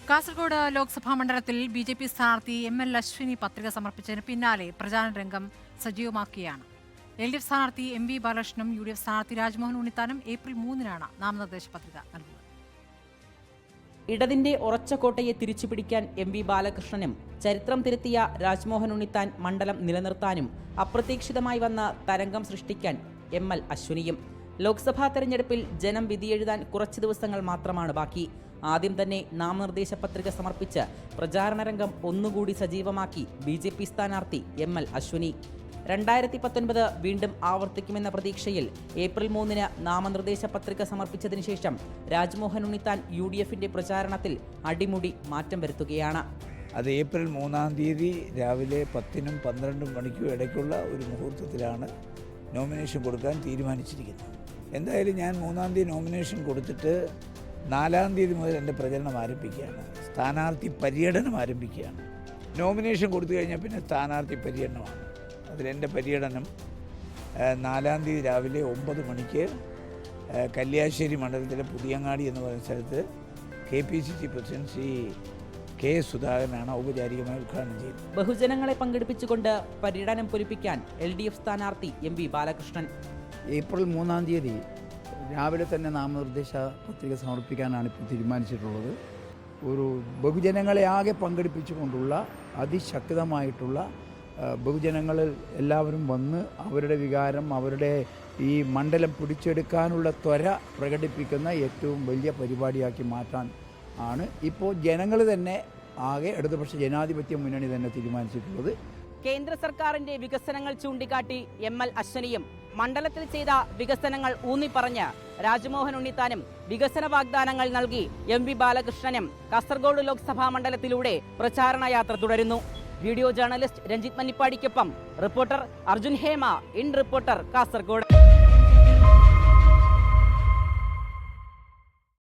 കാസർഗോഡ് ലോക്സഭാ മണ്ഡലത്തിൽ ബി.ജെ.പി. സ്ഥാനാർത്ഥി എം.എൽ. അശ്വിനി പത്രിക സമർപ്പിച്ചതിന് പിന്നാലെ പ്രചാരണ രംഗം സജീവമാക്കുകയാണ്. എൽ.ഡി.എഫ് സ്ഥാനാർത്ഥി എം.വി. ബാലകൃഷ്ണനും യു.ഡി.എഫ് സ്ഥാനാർത്ഥി രാജ്മോഹൻ ഉണ്ണിത്താനും ഏപ്രിൽ 3-നാണ് നാമനിർദ്ദേശ പത്രിക നൽകുന്നത്. ഇടതിന്റെ ഉറച്ച കോട്ടയെ തിരിച്ചുപിടിക്കാൻ എം.വി. ബാലകൃഷ്ണനും ചരിത്രം തിരുത്തിയ രാജ്മോഹൻ ഉണ്ണിത്താൻ മണ്ഡലം നിലനിർത്താനും അപ്രതീക്ഷിതമായി വന്ന തരംഗം സൃഷ്ടിക്കാൻ എം.എൽ. അശ്വിനിയും. ലോക്സഭാ തെരഞ്ഞെടുപ്പിൽ ജനം വിധിയെഴുതാൻ കുറച്ച് ദിവസങ്ങൾ മാത്രമാണ് ബാക്കി. ആദ്യം തന്നെ നാമനിർദ്ദേശ പത്രിക സമർപ്പിച്ച് പ്രചാരണ രംഗം ഒന്നുകൂടി സജീവമാക്കി ബി.ജെ.പി. സ്ഥാനാർത്ഥി എം.എൽ. അശ്വിനി. 2019 വീണ്ടും ആവർത്തിക്കുമെന്ന പ്രതീക്ഷയിൽ ഏപ്രിൽ 3-ന് നാമനിർദ്ദേശ പത്രിക സമർപ്പിച്ചതിന് ശേഷം രാജ്മോഹൻ ഉണ്ണിത്താൻ യു.ഡി.എഫിന്റെ പ്രചാരണത്തിൽ അടിമുടി മാറ്റം വരുത്തുകയാണ്. അത് ഏപ്രിൽ 3-ാം തീയതി രാവിലെ 10-നും 12 മണിക്കും ഇടയ്ക്കുള്ള ഒരു മുഹൂർത്തത്തിലാണ് നോമിനേഷൻ കൊടുക്കാൻ തീരുമാനിച്ചിരിക്കുന്നത്. എന്തായാലും ഞാൻ 3-ാം തീയതി നോമിനേഷൻ കൊടുത്തിട്ട് 4-ാം തീയതി മുതൽ എൻ്റെ പ്രചരണം ആരംഭിക്കുകയാണ്. സ്ഥാനാർത്ഥി പര്യടനം ആരംഭിക്കുകയാണ്. നോമിനേഷൻ കൊടുത്തു കഴിഞ്ഞാൽ പിന്നെ സ്ഥാനാർത്ഥി പര്യടനമാണ്. അതിലെൻ്റെ പര്യടനം 4-ാം തീയതി രാവിലെ 9 മണിക്ക് കല്യാശ്ശേരി മണ്ഡലത്തിലെ പുതിയങ്ങാടി എന്ന് പറയുന്ന സ്ഥലത്ത് KPCC പ്രസിഡന്റ് ശ്രീ കെ സുധാകരനാണ് ഔപചാരികമായി ഉദ്ഘാടനം ചെയ്തത്. ബഹുജനങ്ങളെ പങ്കെടുപ്പിച്ചുകൊണ്ട് പര്യടനം പൊലിപ്പിക്കാൻ എൽ.ഡി.എഫ്. സ്ഥാനാർത്ഥി എം.വി. ബാലകൃഷ്ണൻ. ഏപ്രിൽ 3-ാം തീയതി രാവിലെ തന്നെ നാമനിർദ്ദേശ പത്രിക സമർപ്പിക്കാനാണ് ഇപ്പോൾ തീരുമാനിച്ചിട്ടുള്ളത്. ഒരു ബഹുജനങ്ങളെ ആകെ പങ്കെടുപ്പിച്ചുകൊണ്ടുള്ള അതിശക്തമായിട്ടുള്ള ബഹുജനങ്ങളിൽ എല്ലാവരും വന്ന് അവരുടെ വികാരം, അവരുടെ ഈ മണ്ഡലം പിടിച്ചെടുക്കാനുള്ള ത്വര പ്രകടിപ്പിക്കുന്ന ഏറ്റവും വലിയ പരിപാടിയാക്കി മാറ്റാൻ ആണ് ഇപ്പോൾ ജനങ്ങൾ തന്നെ ആകെ ഇടതുപക്ഷ ജനാധിപത്യ മുന്നണി തന്നെ തീരുമാനിച്ചിട്ടുള്ളത്. കേന്ദ്ര സർക്കാരിന്റെ വികസനങ്ങൾ ചൂണ്ടിക്കാട്ടി എം.എൽ. അശ്വിനിയും മണ്ഡലത്തിൽ ചെയ്ത വികസനങ്ങൾ ഊന്നിപ്പറഞ്ഞ് രാജ്മോഹൻ ഉണ്ണിത്താനും വികസന വാഗ്ദാനങ്ങൾ നൽകി എം.വി. ബാലകൃഷ്ണനും കാസർഗോഡ് ലോക്സഭാ മണ്ഡലത്തിലൂടെ പ്രചാരണ യാത്ര തുടരുന്നു. വീഡിയോ ജേർണലിസ്റ്റ് രഞ്ജിത്ത് മന്നിപ്പാടിക്കൊപ്പം reporter Arjun Hema, in Reporter, Kasaragod.